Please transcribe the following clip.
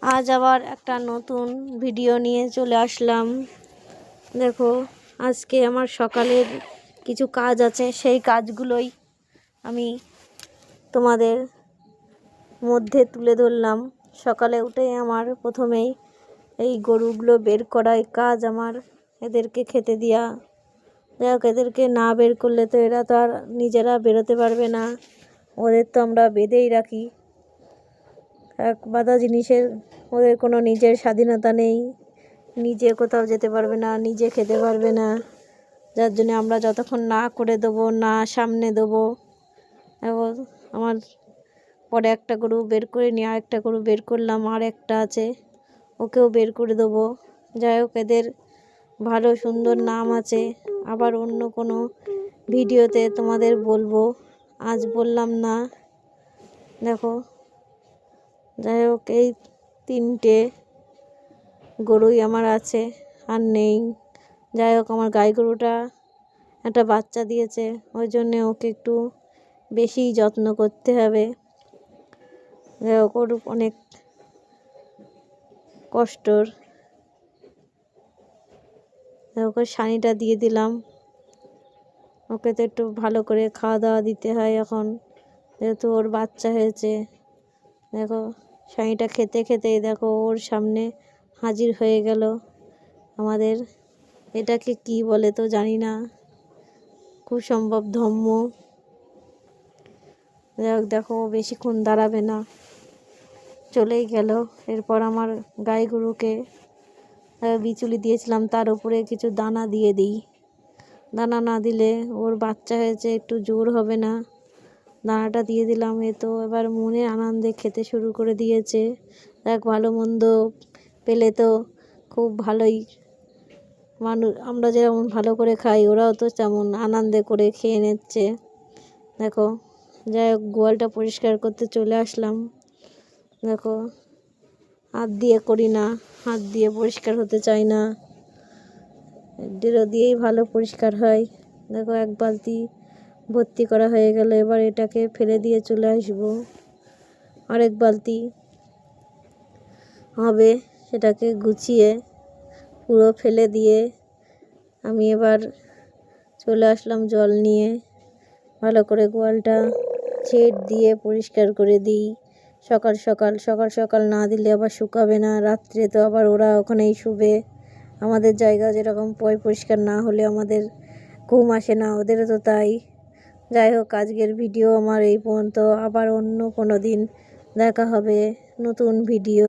আজ আবার একটা নতুন ভিডিও নিয়ে চলে আসলাম। দেখো, আজকে আমার সকালের কিছু কাজ আছে, সেই কাজগুলোই আমি তোমাদের মধ্যে তুলে ধরলাম। সকালে উঠেই আমার প্রথমেই এই গরুগুলো বের করাই কাজ আমার, এদেরকে খেতে দেওয়া। যাই হোক, এদেরকে না বের করলে তো এরা তো আর নিজেরা বেরোতে পারবে না, ওদের তো আমরা বেঁধেই রাখি। এক বাঁধা জিনিসের ওদের কোনো নিজের স্বাধীনতা নেই, নিজে কোথাও যেতে পারবে না, নিজে খেতে পারবে না। যার জন্য আমরা যতক্ষণ না করে দেবো, না সামনে দেবো। এবং আমার পরে একটা গরু বের করে নিয়ে আরেকটা গরু বের করলাম, আর একটা আছে, ওকেও বের করে দেবো। যাই হোক, এদের ভালো সুন্দর নাম আছে, আবার অন্য কোনো ভিডিওতে তোমাদের বলবো, আজ বললাম না। দেখো, যাই হোক, এই 3টে গরুই আমার আছে, আর নেই। যাই হোক, আমার গাই গরুটা একটা বাচ্চা দিয়েছে, ওই জন্যে ওকে একটু বেশি যত্ন করতে হবে। যাই হোক, ওর অনেক কষ্টর। ওকে সানিটা দিয়ে দিলাম, ওকে তো একটু ভালো করে খাওয়া দাওয়া দিতে হয় এখন, যেহেতু ওর বাচ্চা হয়েছে। দেখো, সানিটা খেতে খেতেই দেখো ওর সামনে হাজির হয়ে গেল আমাদের। এটাকে কি বলে তো জানি না, খুব সম্ভব ধম্ম। দেখো, বেশিক্ষণ দাঁড়াবে না, চলেই গেল। এরপর আমার গাই গরুকে বিচুলি দিয়েছিলাম, তার উপরে কিছু দানা দিয়ে দিই। দানা না দিলে ওর বাচ্চা হয়েছে, একটু জোর হবে না। দানাটা দিয়ে দিলাম, এ তো এবার মনে আনন্দে খেতে শুরু করে দিয়েছে। দেখ, ভালো মন্দ পেলে তো খুব ভালোই, মানুষ আমরা যেমন ভালো করে খাই, ওরাও তো তেমন আনন্দে করে খেয়ে নিচ্ছে। দেখো, যাই হোক, গোয়ালটা পরিষ্কার করতে চলে আসলাম। দেখো, হাত দিয়ে করি না, হাত দিয়ে পরিষ্কার হতে চাই না, ডেরো দিয়েই ভালো পরিষ্কার হয়। দেখো, 1 বালতি ভর্তি করা হয়ে গেল, এবার এটাকে ফেলে দিয়ে চলে আসবো। আরেক বালতি হবে, সেটাকে গুছিয়ে পুরো ফেলে দিয়ে আমি এবার চলে আসলাম জল নিয়ে। ভালো করে গোয়ালটা ছেট দিয়ে পরিষ্কার করে দিই। সকাল সকাল না দিলে আবার শুকাবে না, রাত্রে তো আবার ওরা ওখানেই শুবে। আমাদের জায়গা যেরকম পরিষ্কার না হলে আমাদের ঘুম আসে না, ওদেরও তো তাই। যাই হোক, আজকের ভিডিও আমার এই পর্যন্ত, আবার অন্য কোনো দিন দেখা হবে নতুন ভিডিও।